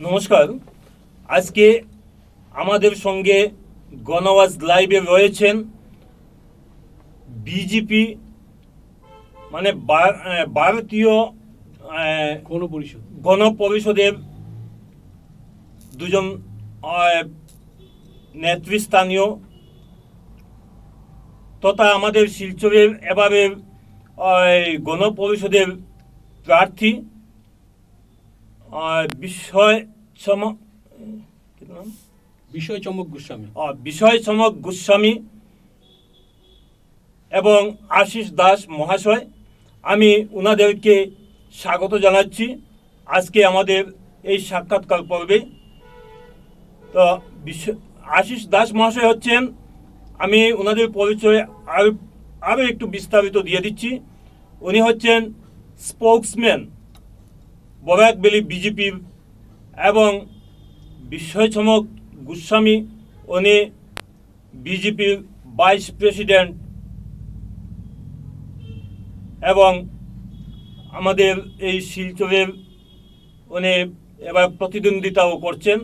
নমস্কার। আজকে আমাদের সঙ্গে গণআওয়াজ লাইভে রয়েছেন বিজেপি মানে ভারতীয় গণপরিষদের দুজন নেতৃস্থানীয় তথা আমাদের শিলচরের এবারের গণপরিষদের প্রার্থী বিষয় চমক গোস্বামী এবং আশিস দাস মহাশয়, আমি ওনাদেরকে স্বাগত জানাচ্ছি আজকে আমাদের এই সাক্ষাৎকার পর্বে। তো আশিস দাস মহাশয় হচ্ছেন, আমি ওনাদের পরিচয় আরও একটু বিস্তারিত দিয়ে দিচ্ছি। উনি হচ্ছেন স্পোকসম্যান বরাকবেলি বিজেপির, এবং বিস্ময় চমক গোস্বামী উনি বিজেপির ভাইস প্রেসিডেন্ট এবং আমাদের এই শিলচরের উনি এবার প্রতিদ্বন্দ্বিতাও করছেন।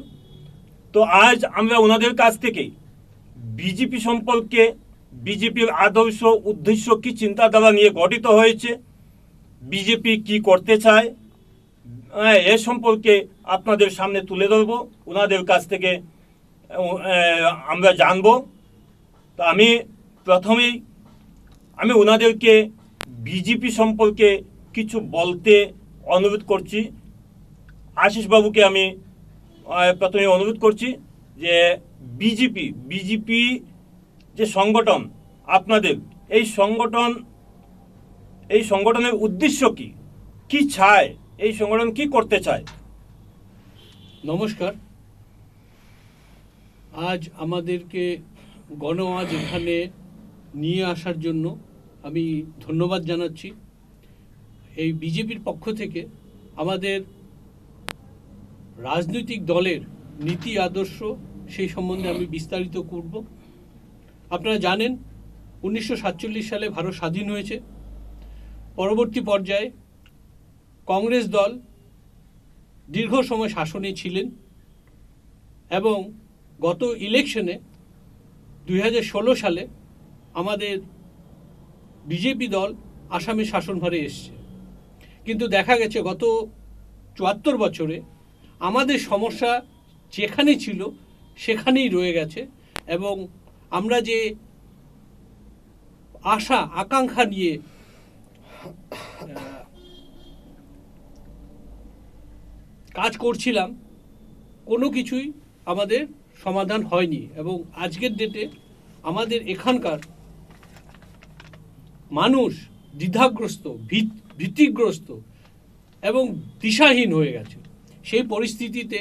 তো আজ আমরা ওনাদের কাছ থেকে বিজেপি সম্পর্কে, বিজেপির আদর্শ উদ্দেশ্য কী চিন্তাধারা নিয়ে গঠিত হয়েছে, বিজেপি কি করতে চায়, এ সম্পর্কে আপনাদের সামনে তুলে ধরব, ওনাদের কাছ থেকে আমরা জানব। তো আমি প্রথমেই ওনাদেরকে বিজেপি সম্পর্কে কিছু বলতে অনুরোধ করছি। আশিস বাবুকে আমি প্রথমে অনুরোধ করছি যে বিজেপি যে সংগঠন আপনাদের, এই সংগঠনের উদ্দেশ্য কি চায়, এই সংগঠন কি করতে চায়? নমস্কার। আজ আমাদেরকে গণআওয়াজ এখানে নিয়ে আসার জন্য আমি ধন্যবাদ জানাচ্ছি। এই বিজেপির পক্ষ থেকে আমাদের রাজনৈতিক দলের নীতি আদর্শ সেই সম্বন্ধে আমি বিস্তারিত করব। আপনারা জানেন 1947 সালে ভারত স্বাধীন হয়েছে। পরবর্তী পর্যায়ে কংগ্রেস দল দীর্ঘ সময় শাসনে ছিলেন এবং গত ইলেকশনে 2016 সালে আমাদের বিজেপি দল আসামে শাসনভারে এসছে। কিন্তু দেখা গেছে গত 74 বছরে আমাদের সমস্যা যেখানে ছিল সেখানেই রয়ে গেছে, এবং আমরা যে আশা আকাঙ্ক্ষা নিয়ে কাজ করছিলাম কোনো কিছুই আমাদের সমাধান হয়নি। এবং আজকের ডেটে আমাদের এখানকার মানুষ দ্বিধাগ্রস্ত, ভীতিগ্রস্ত এবং দিশাহীন হয়ে গেছে। সেই পরিস্থিতিতে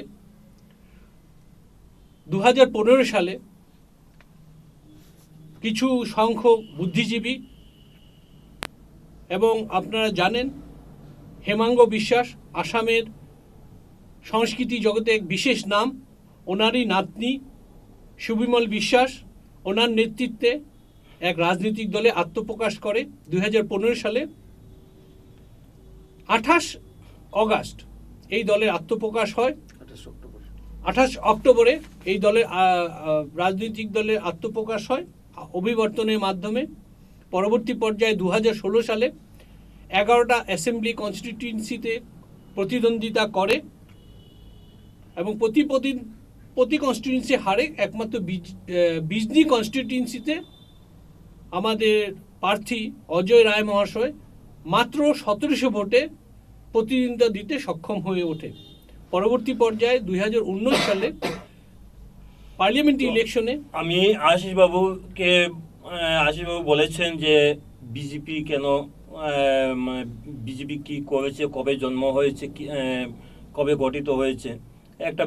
2015 সালে কিছু সংখ্যক বুদ্ধিজীবী এবং আপনারা জানেন হেমাঙ্গ বিশ্বাস আসামের সংস্কৃতি জগতে এক বিশেষ নাম, ওনারই নাতনি সুবিমল বিশ্বাস ওনার নেতৃত্বে এক রাজনৈতিক দলে আত্মপ্রকাশ করে 2015 সালে। 28 অগাস্ট এই দলের আত্মপ্রকাশ হয়, 28 অক্টোবরে এই দলের রাজনৈতিক দলের আত্মপ্রকাশ হয় অভিবর্তনের মাধ্যমে। পরবর্তী পর্যায়ে 2016 সালে 11টা অ্যাসেম্বলি কনস্টিটিউয়েন্সিতে প্রতিদ্বন্দ্বিতা করে এবং প্রতি কনস্টিটিউয়েন্সি হারে। একমাত্র বিজনি কনস্টিটিউয়েন্সিতে আমাদের প্রার্থী অজয় রায় মহাশয় মাত্র 1700 ভোটে প্রতিদ্বন্দ্বিতা দিতে সক্ষম হয়ে ওঠে। পরবর্তী পর্যায়ে 2019 সালে পার্লামেন্ট ইলেকশনে আমি আশিস বাবু বলেছেন যে বিজেপি কেন, বিজেপি কি করেছে, কবে জন্ম হয়েছে, কবে গঠিত হয়েছে, একটা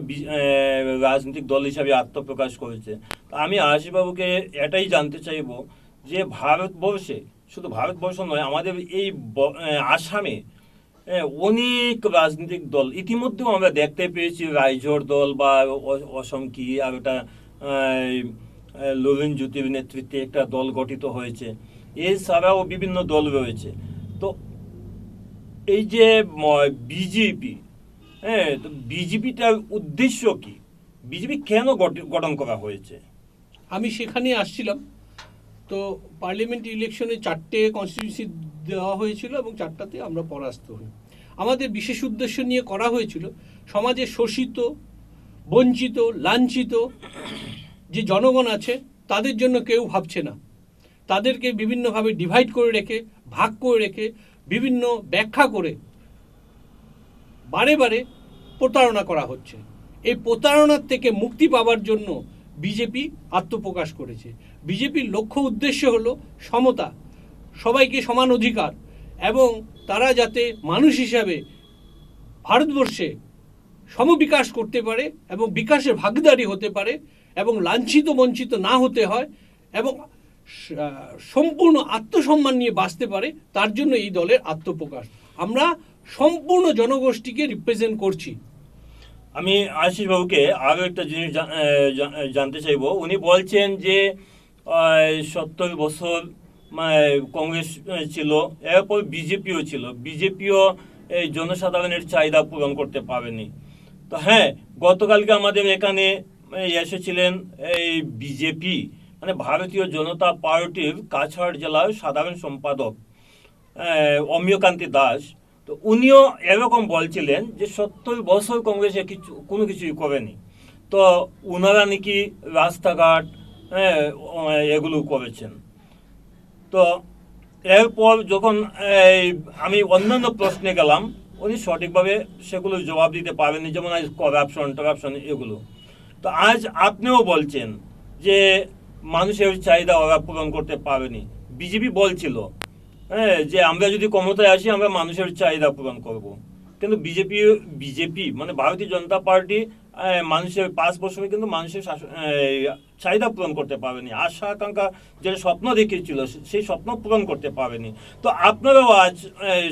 রাজনৈতিক দল হিসাবে আত্মপ্রকাশ করেছে। আমি আশিস বাবুকে এটাই জানতে চাইব যে ভারতবর্ষে, শুধু ভারতবর্ষ নয়, আমাদের এই আসামে অনেক রাজনৈতিক দল ইতিমধ্যেও আমরা দেখতে পেয়েছি। রাইজোর দল বা অসম কি আর একটা ললিন জ্যোতির নেতৃত্বে একটা দল গঠিত হয়েছে, এছাড়াও বিভিন্ন দল রয়েছে। তো এই যে বিজেপি হ্যাঁ, তো বিজেপিটার উদ্দেশ্য কি? বিজেপি কেন গঠন করা হয়েছে? আমি সেখানে আসছিলাম। তো পার্লামেন্ট ইলেকশনে 4টে কনস্টিটিউন্সি দেওয়া হয়েছিল এবং 4টাতে আমরা পরাস্ত হই। আমাদের বিশেষ উদ্দেশ্য নিয়ে করা হয়েছিল সমাজে শোষিত, বঞ্চিত, লাঞ্ছিত যে জনগণ আছে তাদের জন্য কেউ ভাবছে না। তাদেরকে বিভিন্নভাবে ডিভাইড করে রেখে, ভাগ করে রেখে, বিভিন্ন ব্যাখ্যা করে বারে বারে প্রতারণা করা হচ্ছে। এই প্রতারণার থেকে মুক্তি পাওয়ার জন্য বিজেপি আত্মপ্রকাশ করেছে। বিজেপির লক্ষ্য উদ্দেশ্য হলো সমতা, সবাইকে সমান অধিকার, এবং তারা যাতে মানুষ হিসাবে ভারতবর্ষে সমবিকাশ করতে পারে এবং বিকাশের ভাগীদারি হতে পারে এবং লাঞ্ছিত বঞ্চিত না হতে হয় এবং সম্পূর্ণ আত্মসম্মান নিয়ে বাঁচতে পারে, তার জন্য এই দলের আত্মপ্রকাশ। আমরা সম্পূর্ণ জনগোষ্ঠীকে রিপ্রেজেন্ট করছি। আমি আশিস বাবুকে আরও একটা জিনিস জানতে চাইবো। উনি বলছেন যে 70 বছর কংগ্রেস ছিল, এরপর বিজেপিও ছিল, বিজেপিও এই জনসাধারণের চাহিদা পূরণ করতে পারেনি। তো হ্যাঁ, গতকালকে আমাদের এখানে এসেছিলেন এই বিজেপি মানে ভারতীয় জনতা পার্টির কাছাড় জেলার সাধারণ সম্পাদক অমিয়কান্তি দাস। তো উনিও এরকম বলছিলেন যে 70 বছর কংগ্রেসে কোনো কিছুই করেনি। তো ওনারা নাকি রাস্তাঘাট এগুলো করেছেন। তো এরপর যখন আমি অন্যান্য প্রশ্নে গেলাম, উনি সঠিকভাবে সেগুলো জবাব দিতে পারেননি, যেমন আজ করাপশন এগুলো। তো আজ আপনিও বলছেন যে মানুষের চাহিদা ওরা পূরণ করতে পারেনি। বিজেপি বলছিল হ্যাঁ যে আমরা যদি ক্ষমতায় আসি আমরা মানুষের চাহিদা পূরণ করব, কিন্তু বিজেপি মানে ভারতীয় জনতা পার্টি মানুষের 5 বছরে কিন্তু মানুষের চাহিদা পূরণ করতে পারেনি। আশা আকাঙ্ক্ষা যেটা স্বপ্ন দেখিয়েছিল সেই স্বপ্ন পূরণ করতে পারেনি। তো আপনারাও আজ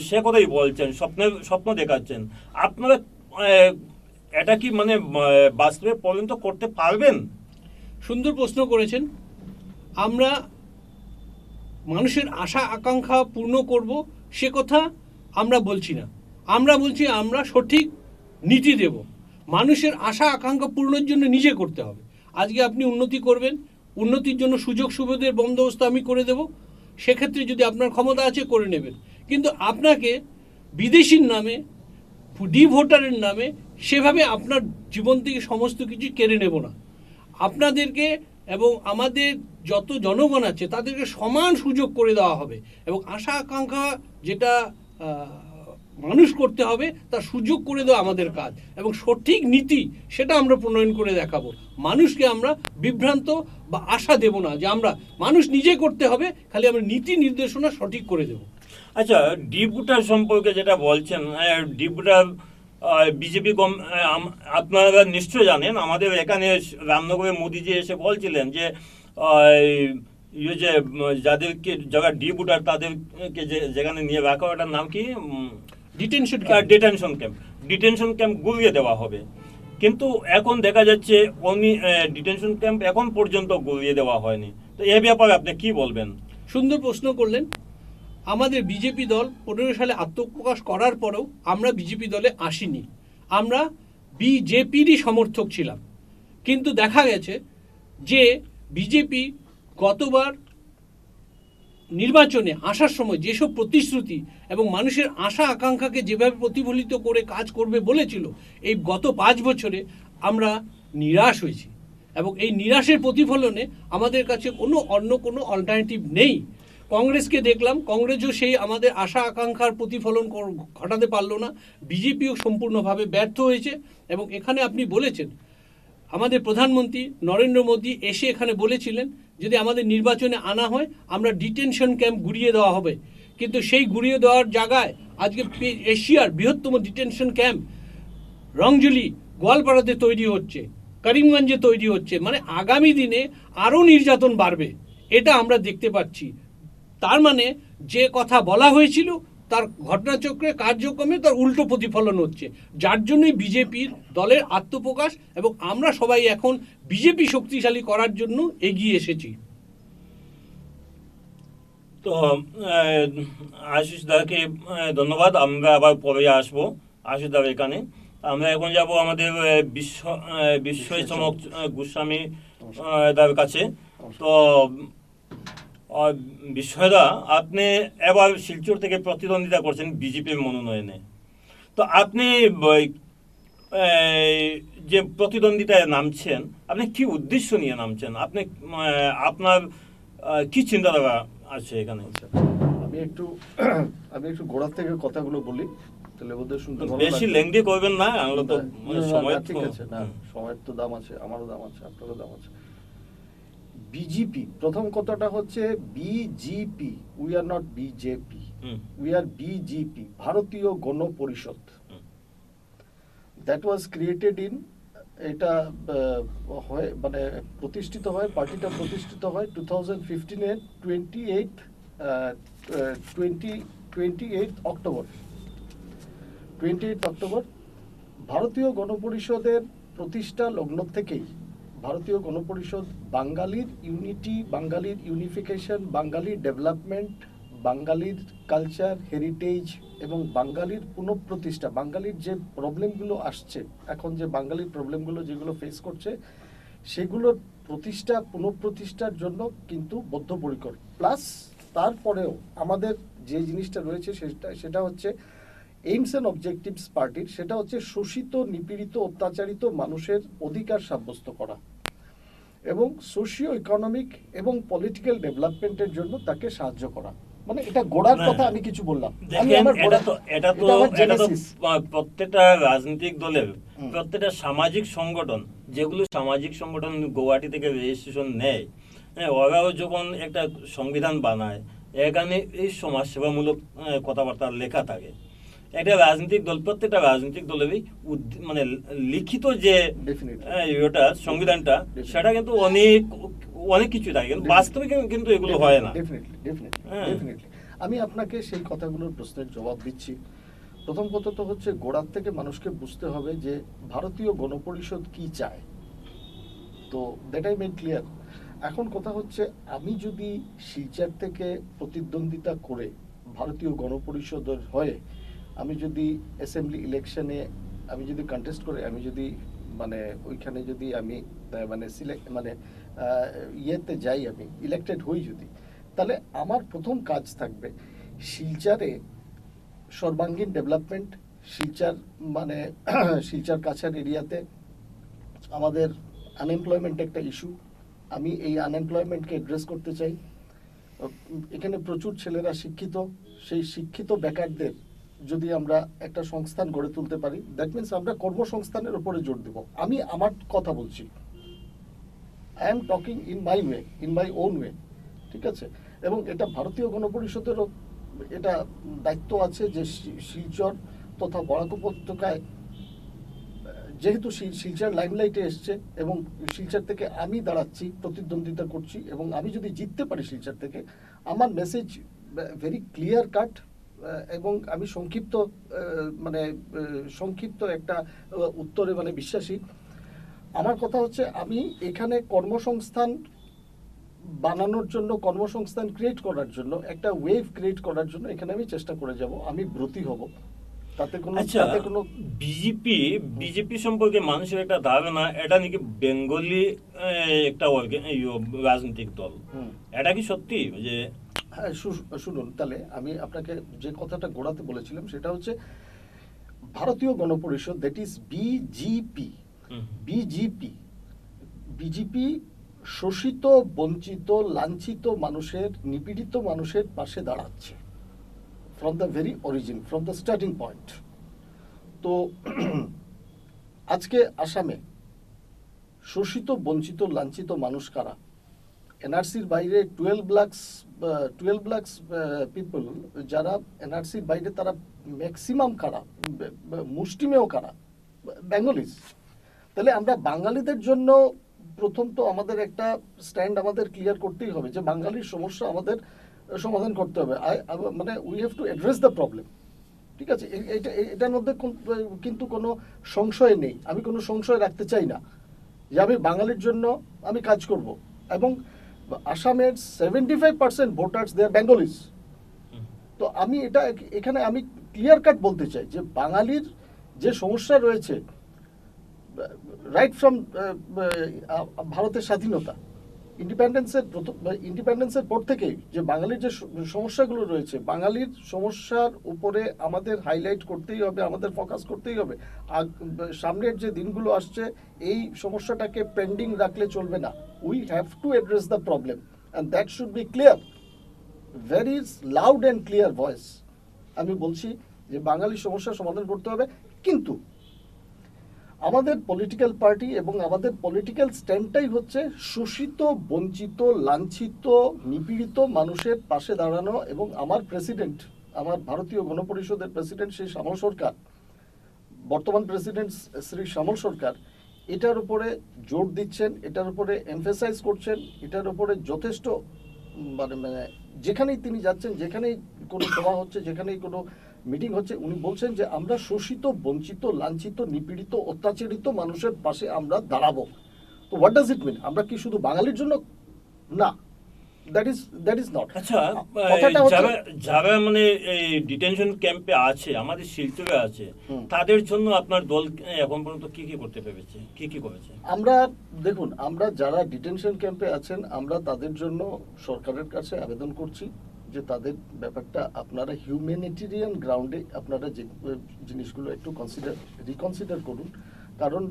সে কথাই বলছেন, স্বপ্ন দেখাচ্ছেন। আপনারা এটা কি মানে বাস্তবে পরিণত করতে পারবেন? সুন্দর প্রশ্ন করেছেন। আমরা মানুষের আশা আকাঙ্ক্ষা পূর্ণ করব সে কথা আমরা বলছি না। আমরা বলছি আমরা সঠিক নীতি দেব। মানুষের আশা আকাঙ্ক্ষা পূর্ণের জন্য নিজে করতে হবে। আজকে আপনি উন্নতি করবেন, উন্নতির জন্য সুযোগ সুবিধার বন্দোবস্ত আমি করে দেব, সেক্ষেত্রে যদি আপনার ক্ষমতা আছে করে নেবেন। কিন্তু আপনাকে বিদেশির নামে, ভোটারের নামে সেভাবে আপনার জীবন থেকে সমস্ত কিছু কেড়ে নেব না। আপনাদেরকে এবং আমাদের যত জনগণ আছে তাদেরকে সমান সুযোগ করে দেওয়া হবে এবং আশা আকাঙ্ক্ষা যেটা মানুষ করতে হবে তার সুযোগ করে দেওয়া আমাদের কাজ, এবং সঠিক নীতি সেটা আমরা প্রণয়ন করে দেখাবো। মানুষকে আমরা বিভ্রান্ত বা আশা দেব না যে আমরা, মানুষ নিজে করতে হবে, খালি আমরা নীতি নির্দেশনা সঠিক করে দেব। আচ্ছা, ডিপুটার সম্পর্কে যেটা বলছেন, ডিপুটার বিজেপি আপনারা নিশ্চয় জানেন, আমাদের এখানে রামনগরে মোদিজি এসে বলছিলেন যে ইয়ে যে যারা ডিপুটার তাদেরকে যেখানে নিয়ে রাখা, ওটার নাম কি, ডিটেনশন ক্যাম্প গুলিয়ে দেওয়া হবে। কিন্তু এখন দেখা যাচ্ছে উনি ডিটেনশন ক্যাম্প এখন পর্যন্ত গুলিয়ে দেওয়া হয়নি। তো এ ব্যাপারে আপনি কি বলবেন? সুন্দর প্রশ্ন করলেন। আমাদের বিজেপি দল 15 সালে আত্মপ্রকাশ করার পরেও আমরা বিজেপি দলে আসিনি, আমরা বিজেপিরই সমর্থক ছিলাম। কিন্তু দেখা গেছে যে বিজেপি গতবার নির্বাচনে আসার সময় যেসব প্রতিশ্রুতি এবং মানুষের আশা আকাঙ্ক্ষাকে যেভাবে প্রতিফলিত করে কাজ করবে বলেছিল, এই গত 5 বছরে আমরা নিরাশ হয়েছি এবং এই নিরাশের প্রতিফলনে আমাদের কাছে অন্য কোনো অল্টারনেটিভ নেই। কংগ্রেসকে দেখলাম, কংগ্রেসও সেই আমাদের আশা আকাঙ্ক্ষার প্রতিফলন ঘটাতে পারলো না। বিজেপিও সম্পূর্ণভাবে ব্যর্থ হয়েছে। এবং এখানে আপনি বলেছেন, আমাদের প্রধানমন্ত্রী নরেন্দ্র মোদী এসে এখানে বলেছিলেন যদি আমাদের নির্বাচনে আনা হয় আমরা ডিটেনশন ক্যাম্প ঘুরিয়ে দেওয়া হবে। কিন্তু সেই ঘুরিয়ে দেওয়ার জায়গায় আজকে এশিয়ার বৃহত্তম ডিটেনশন ক্যাম্প রংজলি গোয়ালপাড়াতে তৈরি হচ্ছে, করিমগঞ্জে তৈরি হচ্ছে। মানে আগামী দিনে আরও নির্যাতন বাড়বে, এটা আমরা দেখতে পাচ্ছি। তার মানে যে কথা বলা হয়েছিল তার ঘটনাচক্রে কার্যক্রমে তার উল্টো প্রতিফলন হচ্ছে, যার জন্যই বিজেপির দলের আত্মপ্রকাশ এবং আমরা সবাই এখন বিজেপি শক্তিশালী করার জন্য এগিয়ে এসেছি। তো আশিস দাকে ধন্যবাদ। আমরা আবার পরে আসবো আশিস দার এখানে। আমরা এখন যাব আমাদের বিস্ময় চমক গোস্বামী দার কাছে। তো বিস্ময়দা, আপনি এবার শিলচর থেকে প্রতিদ্বন্দ্বিতা করছেন বিজেপির মনোনয়নে। তো আপনি যে প্রতিদ্বন্দ্বিতায় নামছেন, আপনি কি উদ্দেশ্য নিয়ে নামছেন? আপনি আপনার কি চিন্তাধারা আছে এখানে? আমি একটু গোড়ার থেকে কথাগুলো বলি, তাহলে বোধহয় শুনতে ভালো বেশি লাগবে। লেংদি করবেন না, আমরা তো সময় ঠিক আছে, না সময়ের তো দাম আছে, আমারও দাম আছে, আপনারও দাম আছে। বিজেপি, প্রথম কথাটা হচ্ছে BJP, we are not BJP, we are BJP, ভারতীয় গণপরিষদ। দ্যাট ওয়াজ ক্রিয়েটেড ইন, এটা হয় মানে প্রতিষ্ঠিত হয়, পার্টিটা প্রতিষ্ঠিত হয় 2015-এর 28 অক্টোবর। ভারতীয় গণপরিষদের প্রতিষ্ঠা লগ্ন থেকেই ভারতীয় গণপরিষদ বাঙালির ইউনিটি, বাঙালির ইউনিফিকেশন, বাঙালির ডেভেলপমেন্ট, বাঙালির কালচার হেরিটেজ এবং বাঙালির পুনঃপ্রতিষ্ঠা, বাঙালির যে প্রবলেমগুলো আসছে এখন, যে বাঙালির প্রবলেমগুলো যেগুলো ফেস করছে, সেগুলোর প্রতিষ্ঠা পুনঃপ্রতিষ্ঠার জন্য কিন্তু বদ্ধপরিকর। প্লাস তারপরেও আমাদের যে জিনিসটা রয়েছে সেটা হচ্ছে এইমস অ্যান্ড অবজেক্টিভস পার্টির, সেটা হচ্ছে শোষিত, নিপীড়িত, অত্যাচারিত মানুষের অধিকার সাব্যস্ত করা এবং সোশিও ইকোনমিক এবং পলিটিক্যাল ডেভেলপমেন্টের জন্য তাকে সাহায্য করা। মানে এটা গোড়ার কথা আমি কিছু বললাম। দেখেন, এটা তো প্রত্যেকটা রাজনৈতিক দলের, প্রত্যেকটা সামাজিক সংগঠন, যেগুলো সামাজিক সংগঠন গৌহাটি থেকে রেজিস্ট্রেশন নেয়, ওরাও যখন একটা সংবিধান বানায়, এখানে এই সমাজসেবামূলক কথাবার্তা লেখা থাকে। একটা রাজনৈতিক দল, প্রত্যেকটা রাজনৈতিক দলেরই মানে লিখিত যে ওটা সংবিধানটা, সেটা কিন্তু অনেক কিছু থাকে, কিন্তু বাস্তবে কিন্তু এগুলো হয় না। ডেফিনেটলি আমি আপনাকে সেই কথাগুলোর প্রশ্নের জবাব দিচ্ছি। প্রথম কথা তো হচ্ছে গোড়ার থেকে মানুষকে বুঝতে হবে যে ভারতীয় গণপরিষদ কি চায়। তো দ্যাট আই মেড ক্লিয়ার। এখন কথা হচ্ছে, আমি যদি শিলচর থেকে প্রতিদ্বন্দ্বিতা করে ভারতীয় গণপরিষদের হয়ে আমি যদি অ্যাসেম্বলি ইলেকশনে আমি যদি কন্টেস্ট করে, আমি যদি মানে ওইখানে যদি আমি ইয়েতে যাই, আমি ইলেক্টেড হই যদি, তাহলে আমার প্রথম কাজ থাকবে শিলচরে সর্বাঙ্গীন ডেভেলপমেন্ট। শিলচর কাছাড় এরিয়াতে আমাদের আনএমপ্লয়মেন্ট একটা ইস্যু, আমি এই আনএমপ্লয়মেন্টকে অ্যাড্রেস করতে চাই। এখানে প্রচুর ছেলেরা শিক্ষিত, সেই শিক্ষিত বেকারদের যদি আমরা একটা সংস্থান গড়ে তুলতে পারি, দ্যাট মিনস আমরা কর্মসংস্থানের উপরে জোর দেব। আমি আমার কথা বলছি, I am talking in my way, in my own way, ঠিক আছে? এবং এটা ভারতীয় গণপরিষদেরও এটা দায়িত্ব আছে যে শিলচর তথা বরাক উপত্যকায়, যেহেতু শিলচর লাইমলাইটে এসছে এবং শিলচর থেকে আমি দাঁড়াচ্ছি, প্রতিদ্বন্দ্বিতা করছি, এবং আমি যদি জিততে পারি শিলচর থেকে, আমার মেসেজ ভেরি ক্লিয়ার কাট এবং আমি সংক্ষিপ্ত একটা উত্তরে বিশ্বাসী। আমার কথা হচ্ছে, আমি এখানে কর্মসংস্থান বানানোর জন্য, কর্মসংস্থান ক্রিয়েট করার জন্য, একটা ওয়েভ ক্রিয়েট করার জন্য এখানে আমি চেষ্টা করে যাব, আমি ব্রতী হব। তাতে কোনো বিজেপি সম্পর্কে মানুষের একটা ধারণা, এটা নাকি বেঙ্গলি একটা রাজনৈতিক দল। এটা কি সত্যি? যে হ্যাঁ, শুনুন, তাহলে আমি আপনাকে যে কথাটা গোড়াতে বলেছিলাম সেটা হচ্ছে ভারতীয় গণপরিষদ, দ্যাট ইজ বিজেপি। বিজেপি শোষিত, বঞ্চিত, লাঞ্ছিত মানুষের, নিপীড়িত মানুষের পাশে দাঁড়াচ্ছে from the very origin, from the starting point. তো আজকে আসামে শোষিত, বঞ্চিত, লাঞ্ছিত মানুষ কারা? এনআরসির বাইরে 12 লাখ পিপল যারা এনআরসির বাইরে, তারা ম্যাক্সিমাম কারা? মুষ্টিমেয় কারা? বেঙ্গলিজ। তাহলে আমরা বাঙালিদের জন্য প্রথম তো আমাদের একটা স্ট্যান্ড আমাদের ক্লিয়ার করতেই হবে যে বাঙালির সমস্যা আমাদের সমাধান করতে হবে। We have to address the problem, ঠিক আছে? এটার মধ্যে কিন্তু কোনো সংশয় নেই। আমি কোনো সংশয় রাখতে চাই না যে আমি বাঙালির জন্য আমি কাজ করব। এবং আসামের 75% ভোটার্স দে আর বেঙ্গলিজ। তো আমি এখানে আমি ক্লিয়ার কাট বলতে চাই যে বাঙালির যে সমস্যা রয়েছে রাইট ফ্রম ভারতের স্বাধীনতা, ইন্ডিপেন্ডেন্সের পর থেকেই যে বাঙালির যে সমস্যাগুলো রয়েছে, বাঙালির সমস্যার উপরে আমাদের হাইলাইট করতেই হবে, আমাদের ফোকাস করতেই হবে। সামনের যে দিনগুলো আসছে এই সমস্যাটাকে পেন্ডিং রাখলে চলবে না। We have to address the problem and that should be clear, very loud and clear voice. আমি বলছি যে বাঙালির সমস্যার সমাধান করতে হবে, কিন্তু আমাদের পলিটিক্যাল পার্টি এবং আমাদের পলিটিক্যাল স্ট্যান্ডটাই হচ্ছে শোষিত, বঞ্চিত, লাঞ্ছিত, নিপীড়িত মানুষের পাশে দাঁড়ানো। এবং আমার প্রেসিডেন্ট, আমার ভারতীয় গণপরিষদের প্রেসিডেন্ট শ্রী শ্যামল সরকার, বর্তমান প্রেসিডেন্ট শ্রী শ্যামল সরকার এটার উপরে জোর দিচ্ছেন, এটার উপরে এমফেসাইজ করছেন, এটার উপরে যথেষ্ট মানে যেখানেই তিনি যাচ্ছেন, যেখানেই কোনো সভা হচ্ছে, যেখানেই কোনো মিটিং হচ্ছে, উনি বলছেন যে আমরা শোষিত, বঞ্চিত, লাঞ্ছিত, নিপীড়িত, অত্যাচারিত মানুষের পাশে আমরা দাঁড়াবো। তো হোয়াট ডাজ ইট মিন? আমরা কি শুধু বাঙালির জন্য? না, দ্যাট ইজ নট। আচ্ছা, কথাটা হচ্ছে যারা মানে এই ডিটেনশন ক্যাম্পে আছে, আমাদের শিলচরে আছে, তাদের জন্য আপনার দল এখন পর্যন্ত কি কি করতে পেরেছে, কি কি করেছে? আমরা দেখুন, আমরা যারা ডিটেনশন ক্যাম্পে আছেন, আমরা তাদের জন্য সরকারের কাছে আবেদন করছি যে তাদের ব্যাপারটা আপনারা হিউম্যানিটেরিয়ান গ্রাউন্ডে আপনারা যে জিনিসগুলো একটু রিকনসিডার করুন। কারণ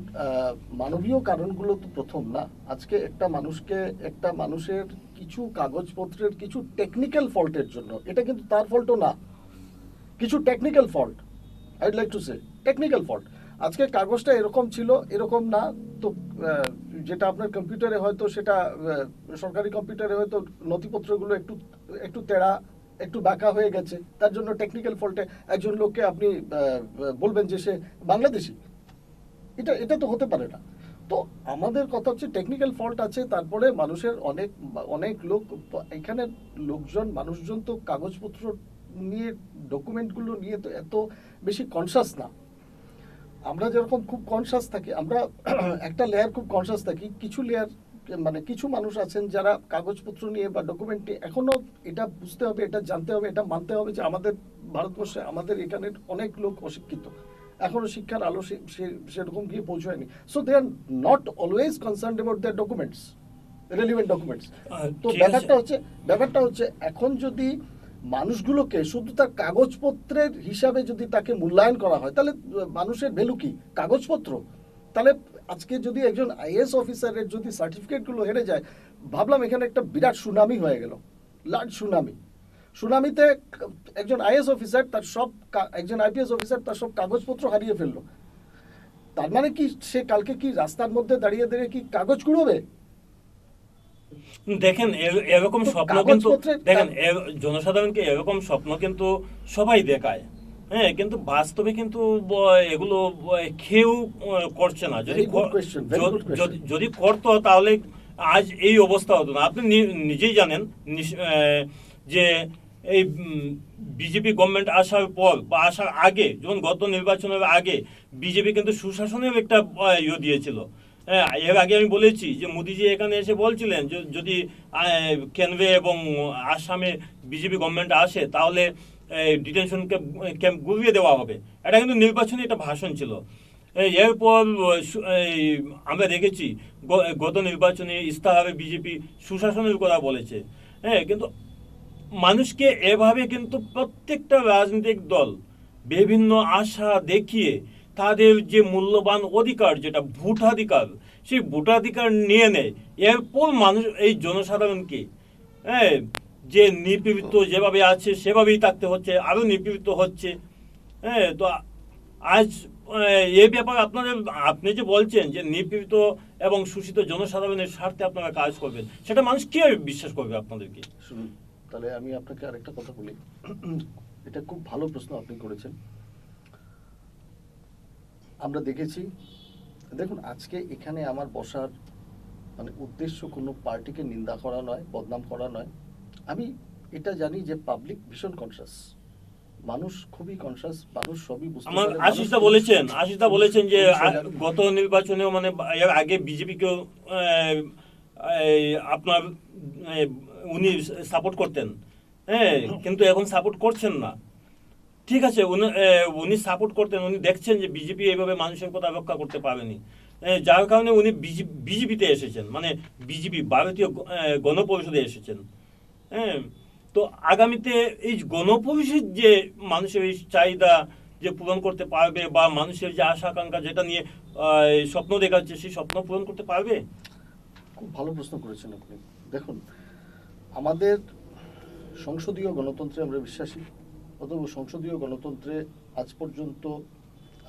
মানবীয় কারণগুলো তো প্রথম না। আজকে একটা মানুষের কিছু কাগজপত্রের কিছু টেকনিক্যাল ফল্টের জন্য, এটা কিন্তু তার ফল্টও না, কিছু technical fault, I'd like to say technical fault. আজকে কাগজটা এরকম ছিল, এরকম না, তো যেটা আপনার কম্পিউটারে হয়তো সেটা সরকারি কম্পিউটারে হয়তো নথিপত্রগুলো একটু একটু তেড়া, একটু বাঁকা হয়ে গেছে, তার জন্য টেকনিক্যাল ফল্টে একজন লোককে আপনি বলবেন যে সে বাংলাদেশি। এটা তো হতে পারে না। তো আমাদের কথা হচ্ছে টেকনিক্যাল ফল্ট আছে, তারপরে মানুষের অনেক লোক এখানে মানুষজন তো কাগজপত্র নিয়ে, ডকুমেন্টগুলো নিয়ে তো এত বেশি কনসাস না। আমরা যেরকম খুব কনসাস থাকি, আমরা একটা লেয়ার খুব কনসাস থাকি, কিছু লেয়ার মানে কিছু মানুষ আছেন যারা কাগজপত্র নিয়ে বা ডকুমেন্ট নিয়ে এখনো এটা বুঝতে হবে, এটা জানতে হবে, এটা মানতে হবে যে আমাদের ভারতবর্ষে, আমাদের এখানের অনেক লোক অশিক্ষিত, এখনো শিক্ষার আলো সেরকম গিয়ে পৌঁছায়নি। So they are not always concerned about their documents, relevant documents. তো ব্যাপারটা হচ্ছে এখন যদি মানুষগুলোকে শুধু তার কাগজপত্রের হিসাবে যদি তাকে মূল্যায়ন করা হয়, তাহলে মানুষের ভ্যালু কি? কাগজপত্র। তাহলে আজকে যদি একজন আইএএস অফিসারের যদি সার্টিফিকেটগুলো হেরে যায়, ভাবলাম এখানে একটা বিরাট সুনামি হয়ে গেল, লার্জ সুনামিতে একজন আইএএস অফিসার একজন আইপিএস অফিসার তার সব কাগজপত্র হারিয়ে ফেললো। তার মানে কি সে কালকে কি রাস্তার মধ্যে দাঁড়িয়ে কি কাগজ কুড়োবে? দেখেন, এরকম স্বপ্ন কিন্তু দেখেন, জনসাধারণকে এরকম স্বপ্ন কিন্তু সবাই দেখায়, হ্যাঁ, কিন্তু বাস্তবে কিন্তু এগুলো কেউ করছে না। যদি করতো তাহলে আজ এই অবস্থা হতো না। আপনি নিজেই জানেন যে এই বিজেপি গভর্নমেন্ট আসার পর বা আসার আগে, যখন গত নির্বাচনের আগে বিজেপি কিন্তু সুশাসনের একটা দিয়েছিল। হ্যাঁ, এর আগে আমি বলেছি যে মোদিজি এখানে এসে বলছিলেন যে যদি কেন্দ্রে এবং আসামে বিজেপি গভর্নমেন্ট আসে তাহলে ডিটেনশন ক্যাম্প গুড়িয়ে দেওয়া হবে। এটা কিন্তু নির্বাচনী একটা ভাষণ ছিল। এরপর আমরা দেখেছি গত নির্বাচনে ইস্তাহারে বিজেপি সুশাসনের কথা বলেছে। হ্যাঁ, কিন্তু মানুষকে এভাবে কিন্তু প্রত্যেকটা রাজনৈতিক দল বিভিন্ন আশা দেখিয়ে তাদের যে মূল্যবান অধিকার, যেটা ভোটাধিকার, সেই ভোটাধিকার নিয়ে নেয়। এরপর মানুষ, এই জনসাধারণকে যে নিপীড়িত যেভাবে আছে সেভাবেই থাকতে হচ্ছে, আরও নিপীড়িত হচ্ছে। হ্যাঁ, তো আজ এই ব্যাপারে আপনি যে বলছেন যে নিপীড়িত এবং শোষিত জনসাধারণের স্বার্থে আপনারা কাজ করবেন, সেটা মানুষ কীভাবে বিশ্বাস করবে আপনাদেরকে? শুনুন, তাহলে আমি আপনাকে আরেকটা কথা বলি। এটা খুব ভালো প্রশ্ন আপনি করেছেন। আমরা দেখেছি, দেখুন, আজকে এখানে আমার বসার মানে উদ্দেশ্য কোনো পার্টিকে নিন্দা করা নয়, বদনাম করা নয়। আমি এটা জানি যে পাবলিক ভীষণ কনসাস, মানুষ খুবই কনসাস, মানুষ সবই বুঝতে পারে। আশিসদা বলেছেন যে গত নির্বাচনেও মানে এর আগে বিজেপিকেও আপনার উনি সাপোর্ট করতেন, হ্যাঁ, কিন্তু এখন সাপোর্ট করছেন না। ঠিক আছে, উনি সাপোর্ট করতেন, উনি দেখছেন যে বিজেপি এইভাবে মানুষের কথা রক্ষা করতে পারেনি, যার কারণে উনি বিজেপিতে এসেছেন, মানে বিজেপি ভারতীয় গণপরিষদে এসেছেন। হ্যাঁ, তো আগামীতে এই গণপরিষদ যে মানুষের এই চাহিদা যে পূরণ করতে পারবে, বা মানুষের যে আশা আকাঙ্ক্ষা যেটা নিয়ে স্বপ্ন দেখাচ্ছে, সেই স্বপ্ন পূরণ করতে পারবে। খুব ভালো প্রশ্ন করেছেন আপনি। দেখুন, আমাদের সংসদীয় গণতন্ত্রে আমরা বিশ্বাসী, অথবা সংসদীয় গণতন্ত্রে আজ পর্যন্ত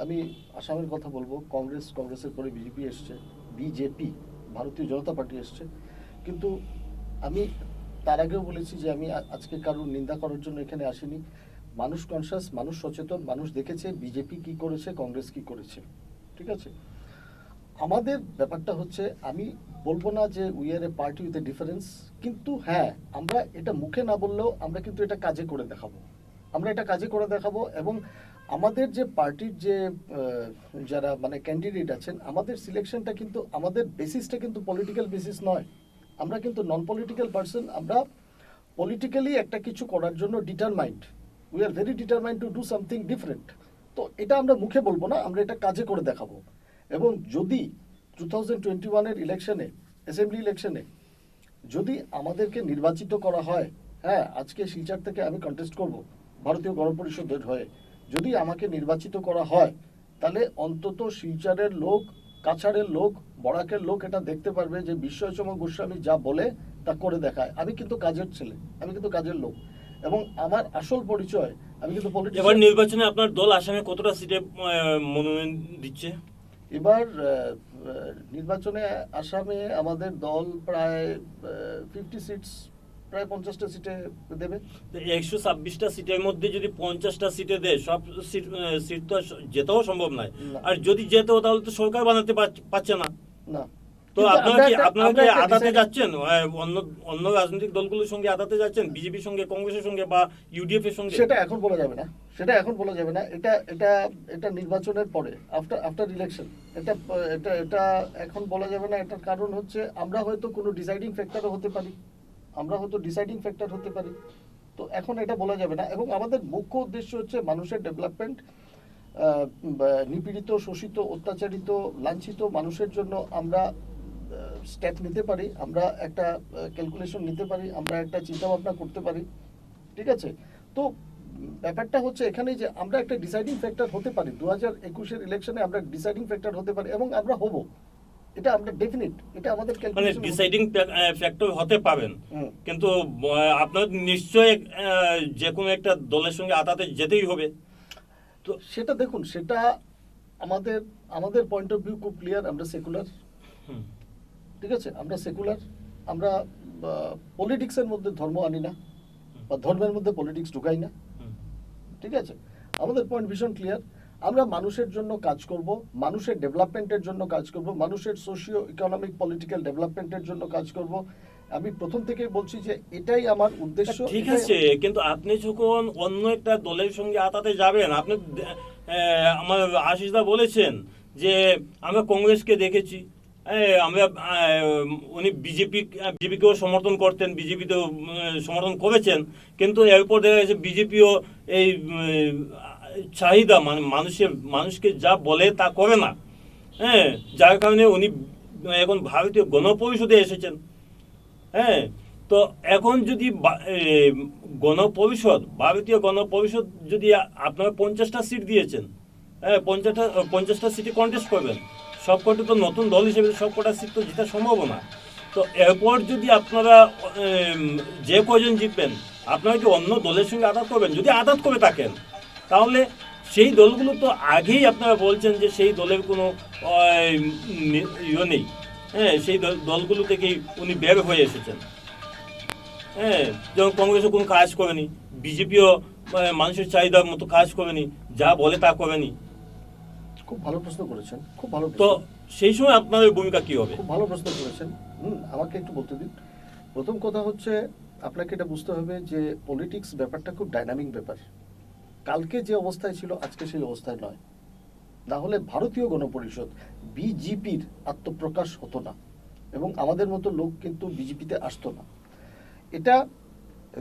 আমি আসামের কথা বলবো, কংগ্রেসের পরে বিজেপি এসছে, বিজেপি ভারতীয় জনতা পার্টি এসছে, কিন্তু আমি তার আগেও বলেছি যে আমি আজকে কারোর নিন্দা করার জন্য এখানে আসিনি। মানুষ কনসাস, মানুষ সচেতন, মানুষ দেখেছে বিজেপি কি করেছে, কংগ্রেস কি করেছে, ঠিক আছে। আমাদের ব্যাপারটা হচ্ছে, আমি বলবো না যে we are A party with a difference, কিন্তু হ্যাঁ, আমরা এটা মুখে না বললেও আমরা কিন্তু এটা কাজে করে দেখাবো, এবং আমাদের যে পার্টির যে যারা মানে ক্যান্ডিডেট আছেন, আমাদের সিলেকশনটা কিন্তু, আমাদের বেসিসটা কিন্তু পলিটিক্যাল বেসিস নয়। আমরা কিন্তু নন পলিটিক্যাল পার্সন, আমরা পলিটিক্যালি একটা কিছু করার জন্য determined, we are very determined to do something different. তো এটা আমরা মুখে বলবো না, আমরা এটা কাজে করে দেখাবো। এবং যদি 2021-এর ইলেকশনে, অ্যাসেম্বলি ইলেকশনে যদি আমাদেরকে নির্বাচিত করা হয়, হ্যাঁ, আজকে শিলচর থেকে আমি কন্টেস্ট করব ভারতীয় গণপরিষদের হয়ে, যদি আমাকে নির্বাচিত করা হয়, তাহলে অন্তত শিলচরের লোক, কাছাড়ের লোক, বরাকের লোক এটা দেখতে পারবে যে বিশ্বচন্দ্র গোস্বামী যা বলে তা করে দেখায়। আমি কিন্তু কাজের ছেলে, আমি কিন্তু কাজের লোক, এবং আমার আসল পরিচয়, আমি কিন্তু এবার পলিটিক্যাল। নির্বাচনে আপনার দল আসামে কতটা সিটে মনোনয়ন দিচ্ছে? এবার নির্বাচনে আসামে আমাদের দল প্রায় 50 সিটস, প্রায় 50টা সিটে দেবে। 126টা সিটের মধ্যে যদি 50টা সিটে দেয়, সব সিট তো আর যেতেও সম্ভব নয়। না। আর যদি যেতেও, তাহলে তো সরকার বানাতে পারছে না। না, তো কিন্তু আপনারা কি একটা আদাতে decide- যাচ্ছেন, অন্য অন্য রাজনৈতিক দলগুলোর সঙ্গে আদাতে যাচ্ছেন, বিজেপির সঙ্গে, কংগ্রেসের সঙ্গে, বা ইউডিএফ এর সঙ্গে? সেটা এখন বলা যাবে না, এটা এটা এটা নির্বাচনের পরে, আফটার ইলেকশন, এটা এটা এটা এখন বলা যাবে না। এটার কারণ হচ্ছে, আমরা হয়তো কোনো ডিসাইডিং ফ্যাক্টর হতে পারি, তো এখন এটা বলা যাবে না। এবং আমাদের মুখ্য উদ্দেশ্য হচ্ছে মানুষের ডেভেলপমেন্ট, নিপীড়িত, শোষিত, অত্যাচারিত, লাঞ্ছিত মানুষের জন্য আমরা স্টেপ নিতে পারি, আমরা একটা ক্যালকুলেশন নিতে পারি, আমরা একটা চিন্তা ভাবনা করতে পারি, ঠিক আছে। তো ব্যাপারটা হচ্ছে এখানেই যে আমরা একটা ডিসাইডিং ফ্যাক্টর হতে পারি, 2021-এর ইলেকশনে আমরা ডিসাইডিং ফ্যাক্টর হতে পারি, এবং আমরা হব, এটা আমরা ডেফিনিট, এটা আমাদের মানে ক্যালকুলেশন। ডিসাইডিং ফ্যাক্টর হতে পারেন, হুম। কিন্তু আপনার নিশ্চয়ই যে কোনো একটা দলের সঙ্গে আদাতে যেতেই হবে। তো সেটা দেখুন, সেটা আমাদের আমাদের পয়েন্ট অফ ভিউ খুব ক্লিয়ার, আমরা সেকুলার, হুম, ঠিক আছে, আমরা সেকুলার, আমরা পলিটিক্সের মধ্যে ধর্ম আনি না, বা ধর্মের মধ্যে পলিটিক্স ঢুকাই না, হুম। ঠিক আছে। আমাদের পয়েন্ট ভীষণ ক্লিয়ার, আমরা মানুষের জন্য কাজ করব, মানুষের ডেভেলপমেন্টের জন্য কাজ করব, মানুষের সোশিও ইকোনমিক পলিটিক্যাল ডেভেলপমেন্টের জন্য কাজ করব। আমি প্রথম থেকেই বলছি যে এটাই আমার উদ্দেশ্য। ঠিক এটাই- আছে, কিন্তু আপনি যখন অন্য একটা দলের সঙ্গে আতাতে যাবেন, আপনি আমার আশিস দা বলেছেন যে আমরা কংগ্রেসকে দেখেছি, আমরা উনি বিজেপিকেও সমর্থন করতেন, বিজেপিতেও সমর্থন করেছেন, কিন্তু এরপর দেখা গেছে বিজেপিও এই চাহিদা, মানে মানুষকে যা বলে তা করে না। হ্যাঁ, যার কারণে উনি এখন ভারতীয় গণপরিষদে এসেছেন। হ্যাঁ, তো এখন যদি ভারতীয় গণপরিষদ যদি আপনারা 50টা সিট দিয়েছেন, হ্যাঁ, 50টা সিটে কন্টেস্ট করবেন, সবকটা তো নতুন দল হিসেবে সবকটা সিট তো জেতা সম্ভব না। তো এরপর যদি আপনারা যে কজন জিতবেন, আপনারা কি অন্য দলের সঙ্গে আঘাত করবেন? যদি আঘাত করে থাকেন, তাহলে সেই দলগুলো তো আগেই আপনারা বলছেন যে সেই দলের কোনো ইয়ে নেই। হ্যাঁ, সেই দলগুলো থেকেই উনি বের হয়ে এসেছেন। হ্যাঁ, যেমন কংগ্রেসও কোনো কাজ করেনি, বিজেপিও মানুষের চাহিদার মতো কাজ করেনি, যা বলে তা করেনি। খুব ভালো প্রশ্ন করেছেন, খুব ভালো তো প্রশ্ন। সেই সময় আপনাদের ভূমিকা কি হবে? খুব ভালো প্রশ্ন করেছেন। আমাকে একটু বলতে দিন। প্রথম কথা হচ্ছে, আপনাকে এটা বুঝতে হবে যে পলিটিক্স ব্যাপারটা খুব ডাইনামিক ব্যাপার। কালকে যে অবস্থায় ছিল, আজকে সেই অবস্থায় নয়। না হলে ভারতীয় গণপরিষদ, বিজেপির আত্মপ্রকাশ হতো না, এবং আমাদের মতো লোক কিন্তু বিজেপিতে আসতো না। এটা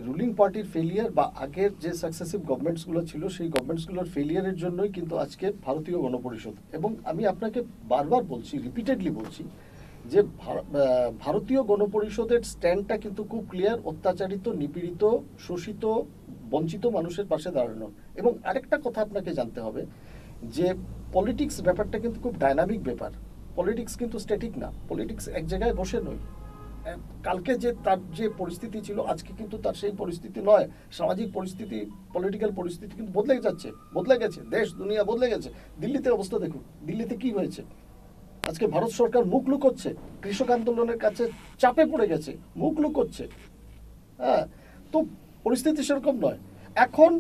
রুলিং পার্টির ফেলিয়ার বা আগের যে সাকসেসিভ গভর্নমেন্টসগুলো ছিল সেই গভর্নমেন্টসগুলোর ফেলিয়ারের জন্যই কিন্তু আজকে ভারতীয় গণপরিষদ, এবং আমি আপনাকে বারবার বলছি, রিপিটেডলি বলছি, যে ভারতীয় গণপরিষদের স্ট্যান্ডটা কিন্তু খুব ক্লিয়ার, অত্যাচারিত, নিপীড়িত, শোষিত, বঞ্চিত মানুষের পাশে দাঁড়ানো। এবং আরেকটা কথা আপনাকে জানতে হবে যে পলিটিক্স ব্যাপারটা কিন্তু খুব ডাইনামিক ব্যাপার। পলিটিক্স কিন্তু স্ট্যাটিক না, পলিটিক্স এক জায়গায় বসে নয়। কালকে যে তার যে পরিস্থিতি ছিল আজকে কিন্তু তার সেই পরিস্থিতি নয়। সামাজিক পরিস্থিতি, পলিটিক্যাল পরিস্থিতি কিন্তু বদলে যাচ্ছে, বদলে গেছে, দেশ দুনিয়া বদলে গেছে। দিল্লিতে অবস্থা দেখুন, দিল্লিতে কি হয়েছে। আজকে ভারত সরকার মুখ লুকোচ্ছে, কৃষক আন্দোলনের কাছে চাপে পড়ে গেছে, মুখ লুকোচ্ছে। হ্যাঁ, তো পরিস্থিতি সেরকম নয়। এখন